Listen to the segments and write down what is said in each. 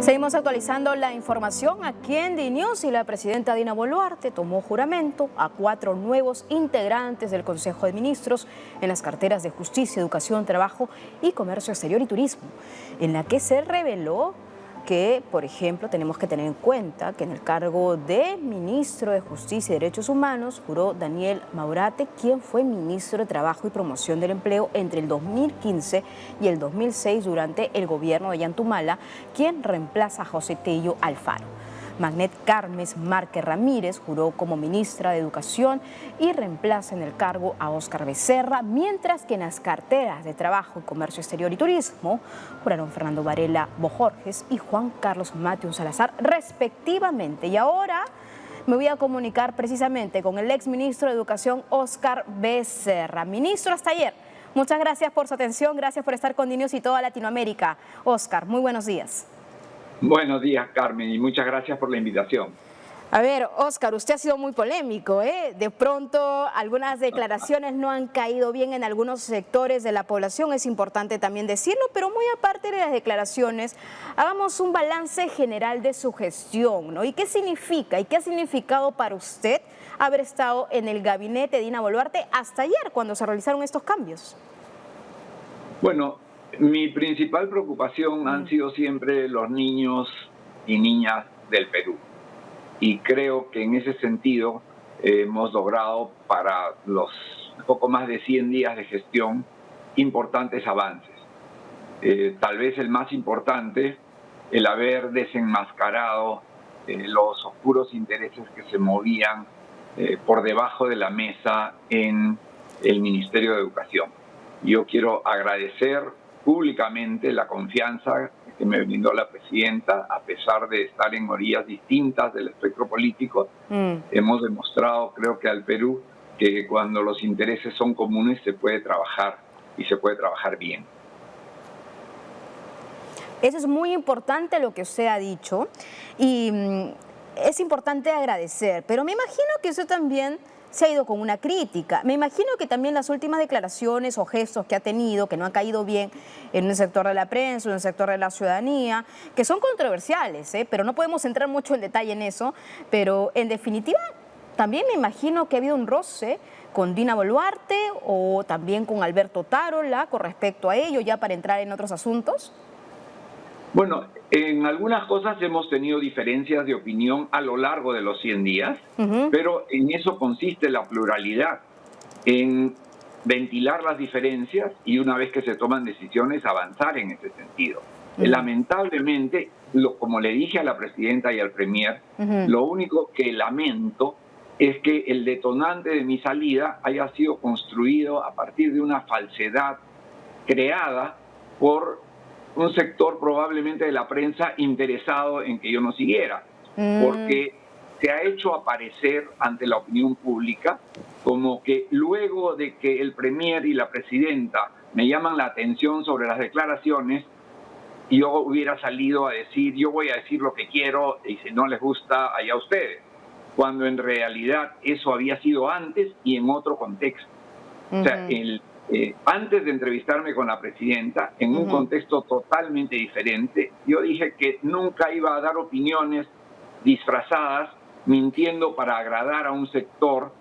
Seguimos actualizando la información aquí en DNews y la presidenta Dina Boluarte tomó juramento a 4 nuevos integrantes del Consejo de Ministros en las carteras de Justicia, Educación, Trabajo y Comercio Exterior y Turismo, en la que se reveló que, por ejemplo, tenemos que tener en cuenta que en el cargo de Ministro de Justicia y Derechos Humanos juró Daniel Maurate, quien fue Ministro de Trabajo y Promoción del Empleo entre el 2015 y el 2006 durante el gobierno de Yantumala, quien reemplaza a José Tello Alfaro. Magnet Carmes Márquez Ramírez juró como ministra de Educación y reemplaza en el cargo a Óscar Becerra, mientras que en las carteras de Trabajo y Comercio Exterior y Turismo juraron Fernando Varela Bojorges y Juan Carlos Matthew Salazar, respectivamente. Y ahora me voy a comunicar precisamente con el exministro de Educación, Óscar Becerra. Ministro, hasta ayer. Muchas gracias por su atención, gracias por estar con DNews y toda Latinoamérica. Óscar, muy buenos días. Buenos días, Carmen, y muchas gracias por la invitación. A ver, Óscar, usted ha sido muy polémico, ¿eh? De pronto algunas declaraciones no han caído bien en algunos sectores de la población, es importante también decirlo, pero muy aparte de las declaraciones, hagamos un balance general de su gestión, ¿no? ¿Y qué significa y qué ha significado para usted haber estado en el gabinete de Dina Boluarte hasta ayer, cuando se realizaron estos cambios? Bueno, mi principal preocupación han sido siempre los niños y niñas del Perú. Y creo que en ese sentido hemos logrado para los poco más de 100 días de gestión importantes avances. Tal vez el más importante, el haber desenmascarado los oscuros intereses que se movían por debajo de la mesa en el Ministerio de Educación. Yo quiero agradecer públicamente la confianza que me brindó la presidenta, a pesar de estar en orillas distintas del espectro político. Hemos demostrado, creo que al Perú, que cuando los intereses son comunes se puede trabajar y se puede trabajar bien. Eso es muy importante lo que usted ha dicho y es importante agradecer, pero me imagino que usted también se ha ido con una crítica. Me imagino que también las últimas declaraciones o gestos que ha tenido, que no han caído bien en el sector de la prensa, en el sector de la ciudadanía, que son controversiales, pero no podemos entrar mucho en detalle en eso, pero en definitiva también me imagino que ha habido un roce con Dina Boluarte o también con Alberto Tarola con respecto a ello, ya para entrar en otros asuntos. Bueno, en algunas cosas hemos tenido diferencias de opinión a lo largo de los 100 días, pero en eso consiste la pluralidad, en ventilar las diferencias y una vez que se toman decisiones avanzar en ese sentido. Lamentablemente, como le dije a la presidenta y al premier, lo único que lamento es que el detonante de mi salida haya sido construido a partir de una falsedad creada por un sector probablemente de la prensa interesado en que yo no siguiera, porque se ha hecho aparecer ante la opinión pública como que luego de que el premier y la presidenta me llaman la atención sobre las declaraciones, yo hubiera salido a decir, yo voy a decir lo que quiero y si no les gusta, allá ustedes, cuando en realidad eso había sido antes y en otro contexto. O sea, antes de entrevistarme con la presidenta, en un contexto totalmente diferente, yo dije que nunca iba a dar opiniones disfrazadas, mintiendo para agradar a un sector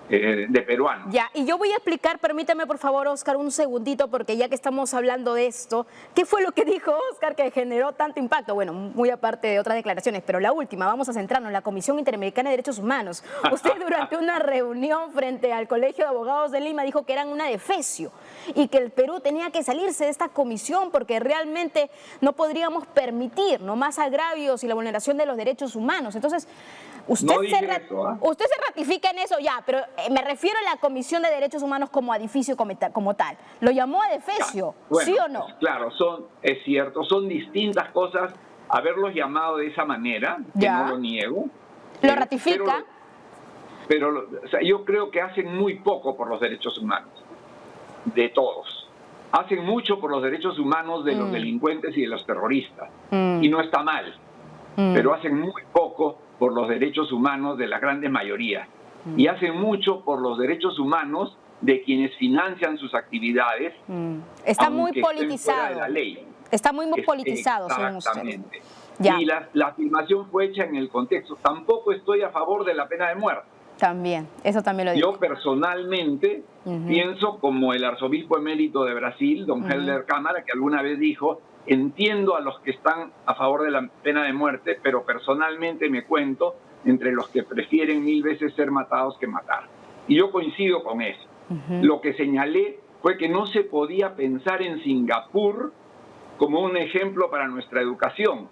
de peruanos. Ya, y yo voy a explicar, permítame por favor, Óscar, un segundito, porque ya que estamos hablando de esto, ¿qué fue lo que dijo Óscar que generó tanto impacto? Bueno, muy aparte de otras declaraciones, pero la última, vamos a centrarnos en la Comisión Interamericana de Derechos Humanos. Usted durante una reunión frente al Colegio de Abogados de Lima dijo que eran una defecio y que el Perú tenía que salirse de esta comisión porque realmente no podríamos permitir no más agravios y la vulneración de los derechos humanos. Entonces, usted se ratifica en eso ya, pero me refiero a la Comisión de Derechos Humanos como edificio como tal. ¿Lo llamó adefesio? Bueno, ¿sí o no? Claro, es cierto, son distintas cosas. Haberlos llamado de esa manera, que no lo niego. ¿Lo ratifica? Pero o sea, yo creo que hacen muy poco por los derechos humanos, de todos. Hacen mucho por los derechos humanos de los delincuentes y de los terroristas. Y no está mal, pero hacen muy poco por los derechos humanos de la grande mayoría. Y hacen mucho por los derechos humanos de quienes financian sus actividades. Está muy politizado. De la ley. Está muy politizado, según usted. Exactamente. Ya. Y la afirmación fue hecha en el contexto. Tampoco estoy a favor de la pena de muerte. También, eso también lo digo. Yo personalmente pienso como el arzobispo emérito de Brasil, don Helder Câmara, que alguna vez dijo: entiendo a los que están a favor de la pena de muerte, pero personalmente me cuento entre los que prefieren 1000 veces ser matados que matar. Y yo coincido con eso. Lo que señalé fue que no se podía pensar en Singapur como un ejemplo para nuestra educación,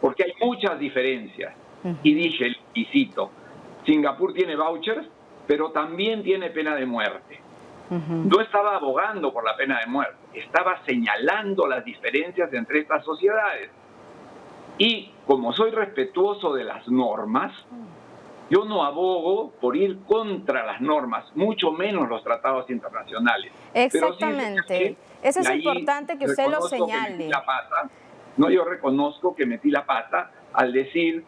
porque hay muchas diferencias. Y dije, y cito, Singapur tiene vouchers, pero también tiene pena de muerte. No estaba abogando por la pena de muerte, estaba señalando las diferencias entre estas sociedades. Y como soy respetuoso de las normas, yo no abogo por ir contra las normas, mucho menos los tratados internacionales. Exactamente. Pero sí, eso es importante que usted lo señale. Yo reconozco que metí la pata al decir,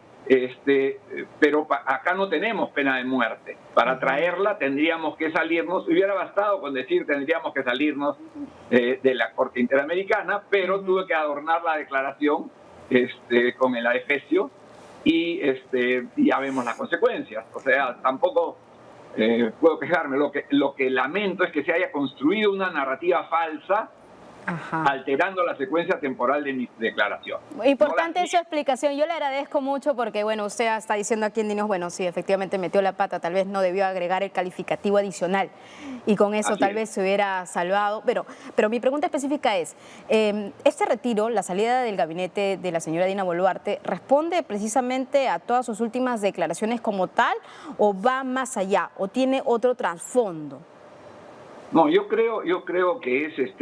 pero acá no tenemos pena de muerte. Para traerla tendríamos que salirnos, hubiera bastado con decir tendríamos que salirnos de la Corte Interamericana, pero tuve que adornar la declaración con el adefesio y ya vemos las consecuencias. O sea, tampoco puedo quejarme. Lo que lamento es que se haya construido una narrativa falsa, alterando la secuencia temporal de mi declaración. Importante su explicación. Yo le agradezco mucho porque, bueno, usted está diciendo aquí en Dinos, bueno, sí, efectivamente metió la pata, tal vez no debió agregar el calificativo adicional y con eso tal vez se hubiera salvado. Pero mi pregunta específica es, ¿este retiro, la salida del gabinete de la señora Dina Boluarte, responde precisamente a todas sus últimas declaraciones como tal o va más allá o tiene otro trasfondo? No, yo creo que es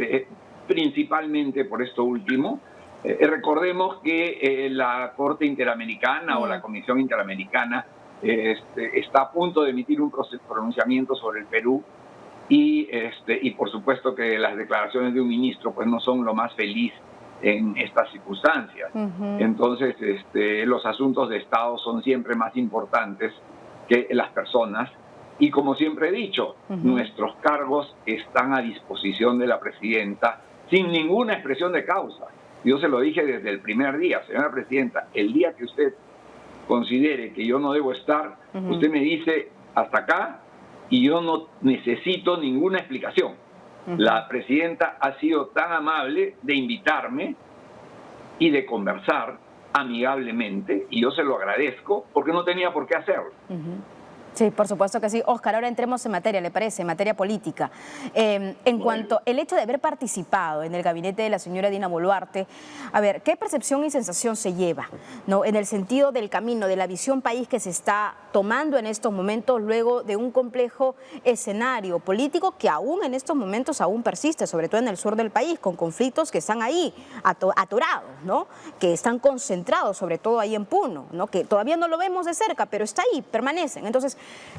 principalmente por esto último. Recordemos que la Corte Interamericana o la Comisión Interamericana está a punto de emitir un pronunciamiento sobre el Perú y por supuesto que las declaraciones de un ministro pues no son lo más feliz en estas circunstancias. Entonces los asuntos de Estado son siempre más importantes que las personas. Y como siempre he dicho, nuestros cargos están a disposición de la presidenta sin ninguna expresión de causa. Yo se lo dije desde el primer día: señora presidenta, el día que usted considere que yo no debo estar, usted me dice hasta acá y yo no necesito ninguna explicación. La presidenta ha sido tan amable de invitarme y de conversar amigablemente, y yo se lo agradezco porque no tenía por qué hacerlo. Sí, por supuesto que sí. Óscar, ahora entremos en materia, ¿le parece? En materia política. En cuanto al hecho de haber participado en el gabinete de la señora Dina Boluarte, a ver, ¿qué percepción y sensación se lleva, ¿no?, en el sentido del camino, de la visión país que se está tomando en estos momentos luego de un complejo escenario político que aún en estos momentos aún persiste, sobre todo en el sur del país, con conflictos que están ahí atorados, ¿no?, que están concentrados sobre todo ahí en Puno, ¿no?, que todavía no lo vemos de cerca, pero está ahí, permanecen. Entonces,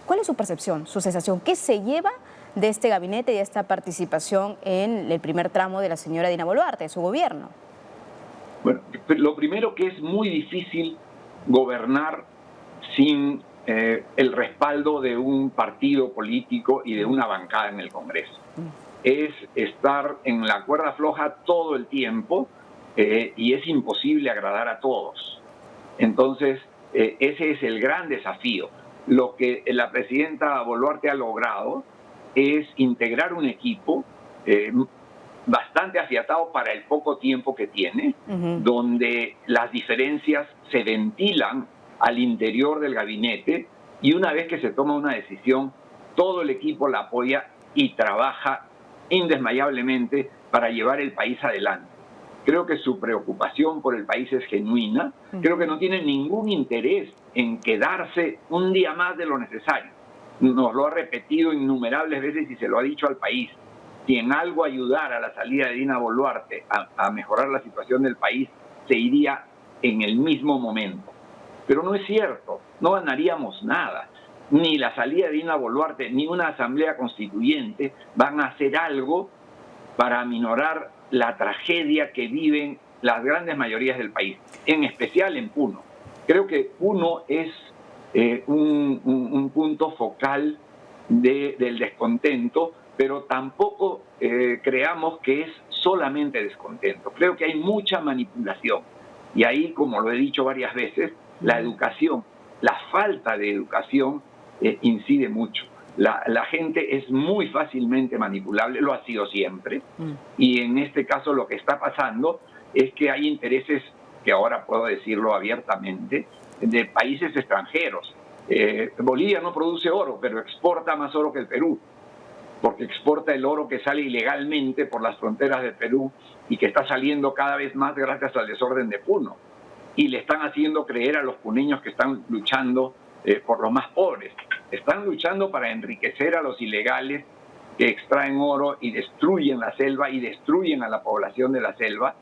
¿cuál es su percepción, su sensación? ¿Qué se lleva de este gabinete y de esta participación en el primer tramo de la señora Dina Boluarte, de su gobierno? Bueno, lo primero, que es muy difícil gobernar sin el respaldo de un partido político y de una bancada en el Congreso. Es estar en la cuerda floja todo el tiempo y es imposible agradar a todos. Entonces, ese es el gran desafío. Lo que la presidenta Boluarte ha logrado es integrar un equipo bastante afiatado para el poco tiempo que tiene, donde las diferencias se ventilan al interior del gabinete y una vez que se toma una decisión, todo el equipo la apoya y trabaja indesmayablemente para llevar el país adelante. Creo que su preocupación por el país es genuina. Creo que no tiene ningún interés en quedarse un día más de lo necesario. Nos lo ha repetido innumerables veces y se lo ha dicho al país. Si en algo ayudara a la salida de Dina Boluarte a mejorar la situación del país, se iría en el mismo momento. Pero no es cierto, no ganaríamos nada. Ni la salida de Dina Boluarte ni una asamblea constituyente van a hacer algo para aminorar la tragedia que viven las grandes mayorías del país, en especial en Puno. Creo que Puno es un punto focal del descontento, pero tampoco creamos que es solamente descontento. Creo que hay mucha manipulación. Y ahí, como lo he dicho varias veces, la educación, la falta de educación incide mucho. La gente es muy fácilmente manipulable, lo ha sido siempre, y en este caso lo que está pasando es que hay intereses, que ahora puedo decirlo abiertamente, de países extranjeros. Bolivia no produce oro, pero exporta más oro que el Perú, porque exporta el oro que sale ilegalmente por las fronteras del Perú y que está saliendo cada vez más gracias al desorden de Puno. Y le están haciendo creer a los puneños que están luchando por los más pobres. Están luchando para enriquecer a los ilegales que extraen oro y destruyen la selva y destruyen a la población de la selva,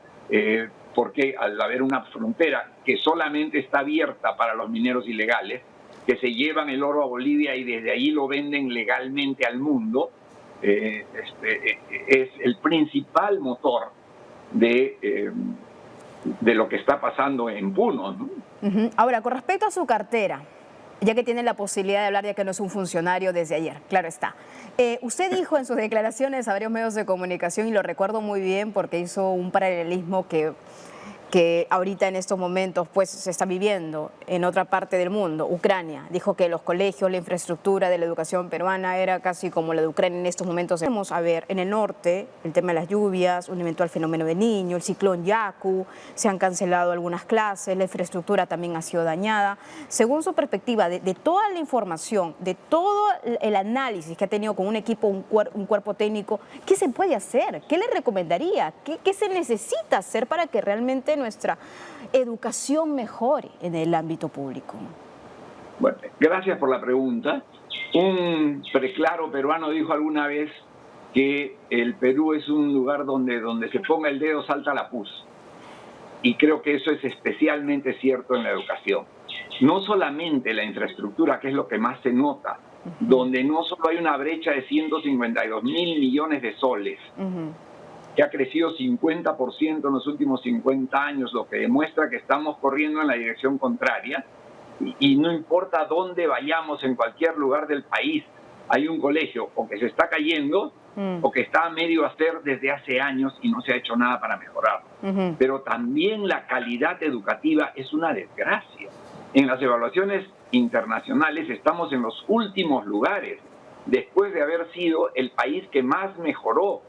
porque al haber una frontera que solamente está abierta para los mineros ilegales, que se llevan el oro a Bolivia y desde ahí lo venden legalmente al mundo, es el principal motor de lo que está pasando en Puno, ¿no? Ahora, con respecto a su cartera, ya que tiene la posibilidad de hablar, ya que no es un funcionario desde ayer, claro está. Usted dijo en sus declaraciones a varios medios de comunicación, y lo recuerdo muy bien porque hizo un paralelismo que ahorita en estos momentos pues se está viviendo en otra parte del mundo, Ucrania. Dijo que los colegios, la infraestructura de la educación peruana era casi como la de Ucrania en estos momentos. Vamos a ver en el norte el tema de las lluvias, un eventual fenómeno de Niño, el ciclón Yaku, se han cancelado algunas clases, la infraestructura también ha sido dañada. Según su perspectiva, de toda la información, de todo el análisis que ha tenido con un equipo, un cuerpo técnico, ¿qué se puede hacer? ¿Qué le recomendaría? ¿Qué se necesita hacer para que realmente nuestra educación mejore en el ámbito público? Bueno, gracias por la pregunta. Un preclaro peruano dijo alguna vez que el Perú es un lugar donde se ponga el dedo salta la pus. Y creo que eso es especialmente cierto en la educación. No solamente la infraestructura, que es lo que más se nota, donde no solo hay una brecha de 152.000 millones de soles, que ha crecido 50% en los últimos 50 años, lo que demuestra que estamos corriendo en la dirección contraria, y no importa dónde vayamos, en cualquier lugar del país, hay un colegio o que se está cayendo o que está a medio hacer desde hace años y no se ha hecho nada para mejorarlo. Pero también la calidad educativa es una desgracia. En las evaluaciones internacionales estamos en los últimos lugares, después de haber sido el país que más mejoró.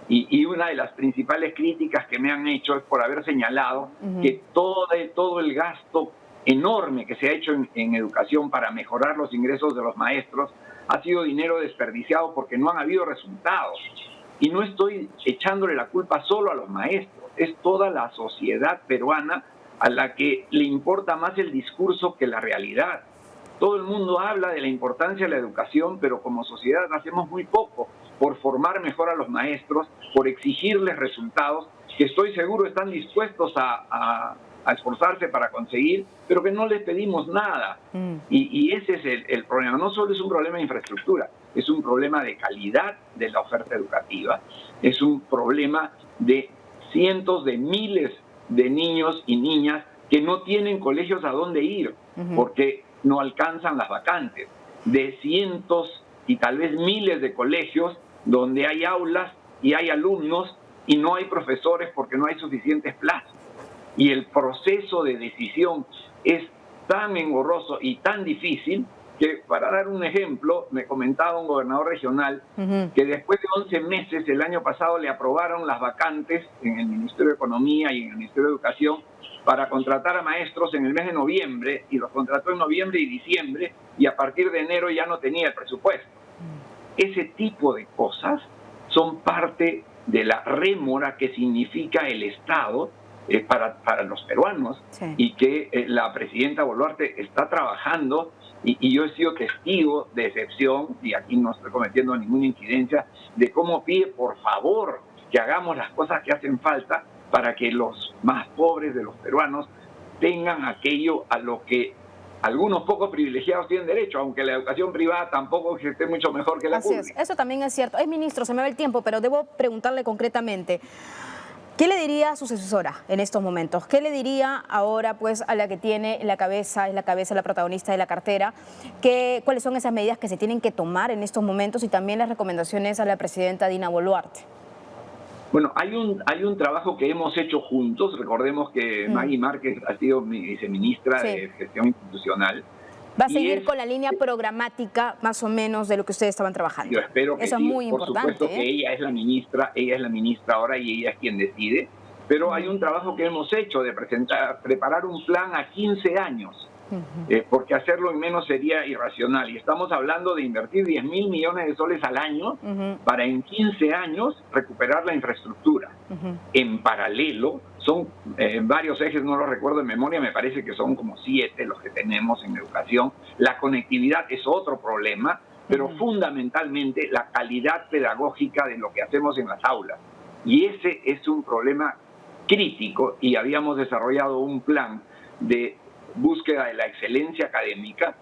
Y una de las principales críticas que me han hecho es por haber señalado que todo el gasto enorme que se ha hecho en educación para mejorar los ingresos de los maestros ha sido dinero desperdiciado porque no han habido resultados. Y no estoy echándole la culpa solo a los maestros, es toda la sociedad peruana a la que le importa más el discurso que la realidad. Todo el mundo habla de la importancia de la educación, pero como sociedad hacemos muy poco por formar mejor a los maestros, por exigirles resultados que estoy seguro están dispuestos a esforzarse para conseguir, pero que no les pedimos nada. Y ese es el problema. No solo es un problema de infraestructura, es un problema de calidad de la oferta educativa, es un problema de cientos de miles de niños y niñas que no tienen colegios a dónde ir, porque no alcanzan las vacantes, de cientos y tal vez miles de colegios donde hay aulas y hay alumnos y no hay profesores porque no hay suficientes plazas. Y el proceso de decisión es tan engorroso y tan difícil que, para dar un ejemplo, me comentaba un gobernador regional que después de 11 meses el año pasado le aprobaron las vacantes en el Ministerio de Economía y en el Ministerio de Educación para contratar a maestros en el mes de noviembre, y los contrató en noviembre y diciembre, y a partir de enero ya no tenía el presupuesto. Ese tipo de cosas son parte de la rémora que significa el Estado para los peruanos, y que la presidenta Boluarte está trabajando, y yo he sido testigo de excepción, y aquí no estoy cometiendo ninguna incidencia, de cómo pide por favor que hagamos las cosas que hacen falta para que los más pobres de los peruanos tengan aquello a lo que algunos pocos privilegiados tienen derecho, aunque la educación privada tampoco esté mucho mejor que la pública. Así es, eso también es cierto. Ministro, se me va el tiempo, pero debo preguntarle concretamente, ¿qué le diría a su sucesora en estos momentos? ¿Qué le diría ahora pues a la que tiene la protagonista de la cartera? ¿Cuáles son esas medidas que se tienen que tomar en estos momentos, y también las recomendaciones a la presidenta Dina Boluarte? Bueno, hay un trabajo que hemos hecho juntos. Recordemos que Maggie Márquez ha sido mi viceministra de Gestión Institucional. ¿Va a seguir con la línea programática más o menos de lo que ustedes estaban trabajando? Yo espero que eso sí. Es muy Por importante. Supuesto que ella es la ministra ahora y ella es quien decide. Pero hay un trabajo que hemos hecho de preparar un plan a 15 años. Porque hacerlo en menos sería irracional. Y estamos hablando de invertir 10.000 millones de soles al año para en 15 años recuperar la infraestructura. En paralelo, son varios ejes, no los recuerdo de memoria, me parece que son como 7 los que tenemos en educación. La conectividad es otro problema, pero fundamentalmente la calidad pedagógica de lo que hacemos en las aulas. Y ese es un problema crítico y habíamos desarrollado un plan de búsqueda de la excelencia académica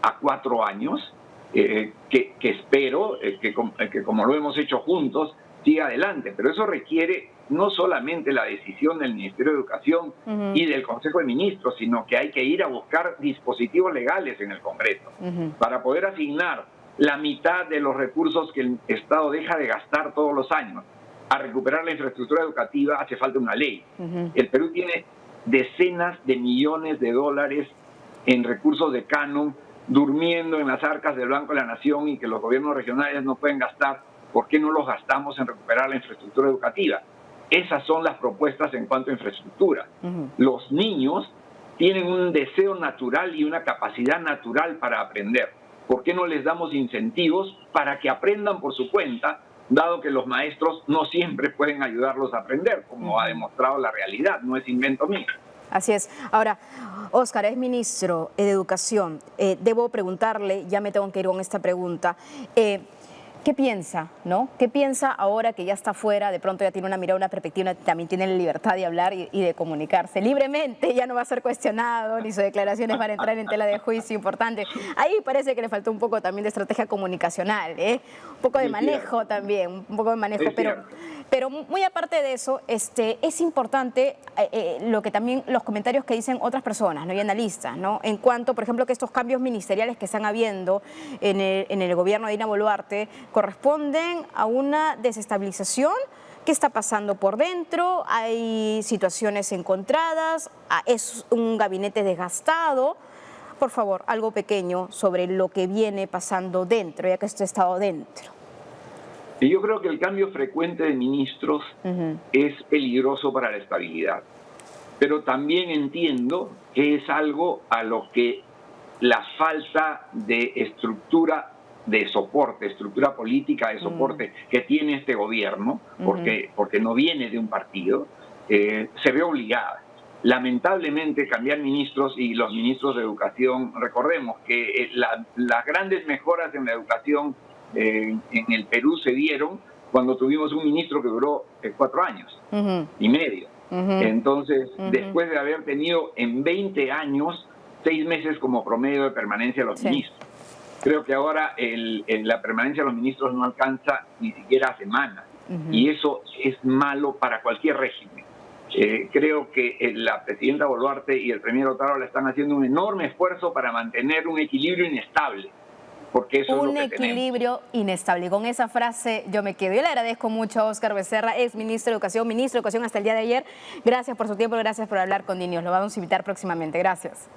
a 4 años, que espero que como lo hemos hecho juntos, siga adelante. Pero eso requiere no solamente la decisión del Ministerio de Educación y del Consejo de Ministros, sino que hay que ir a buscar dispositivos legales en el Congreso para poder asignar la mitad de los recursos que el Estado deja de gastar todos los años a recuperar la infraestructura educativa. Hace falta una ley. El Perú tiene decenas de millones de dólares en recursos de canon durmiendo en las arcas del Banco de la Nación y que los gobiernos regionales no pueden gastar. ¿Por qué no los gastamos en recuperar la infraestructura educativa? Esas son las propuestas en cuanto a infraestructura. Los niños tienen un deseo natural y una capacidad natural para aprender. ¿Por qué no les damos incentivos para que aprendan por su cuenta, dado que los maestros no siempre pueden ayudarlos a aprender, como ha demostrado la realidad, no es invento mío? Así es. Ahora, Óscar, es ministro de Educación. Debo preguntarle, ya me tengo que ir con esta pregunta, ¿qué piensa, no? ¿Qué piensa ahora que ya está fuera, de pronto ya tiene una mirada, una perspectiva, también tiene la libertad de hablar y de comunicarse libremente, ya no va a ser cuestionado, ni sus declaraciones van a entrar en tela de juicio importante? Ahí parece que le faltó un poco también de estrategia comunicacional, un poco de manejo también, un poco de manejo, pero muy aparte de eso, es importante lo que también los comentarios que dicen otras personas, ¿no? Y analistas, ¿no? En cuanto, por ejemplo, que estos cambios ministeriales que están habiendo en el gobierno de Dina Boluarte corresponden a una desestabilización. ¿Qué está pasando por dentro? Hay situaciones encontradas, es un gabinete desgastado. Por favor, algo pequeño sobre lo que viene pasando dentro, ya que usted ha estado dentro. Y yo creo que el cambio frecuente de ministros es peligroso para la estabilidad. Pero también entiendo que es algo a lo que la falta de estructura de soporte, estructura política de soporte que tiene este gobierno, porque no viene de un partido, se ve obligada. Lamentablemente cambiar ministros y los ministros de educación, recordemos que las grandes mejoras en la educación en el Perú se dieron cuando tuvimos un ministro que duró 4 años y medio. Entonces, después de haber tenido en 20 años 6 meses como promedio de permanencia de los ministros. Creo que ahora la permanencia de los ministros no alcanza ni siquiera semanas. Y eso es malo para cualquier régimen. Creo que la presidenta Boluarte y el premier Otárola están haciendo un enorme esfuerzo para mantener un equilibrio inestable. Porque eso es lo que equilibrio inestable. Con esa frase yo me quedo. Yo le agradezco mucho a Óscar Becerra, ex ministro de Educación hasta el día de ayer. Gracias por su tiempo, gracias por hablar con DNews. Lo vamos a invitar próximamente. Gracias.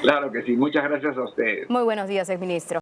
Claro que sí. Muchas gracias a ustedes. Muy buenos días, ex ministro.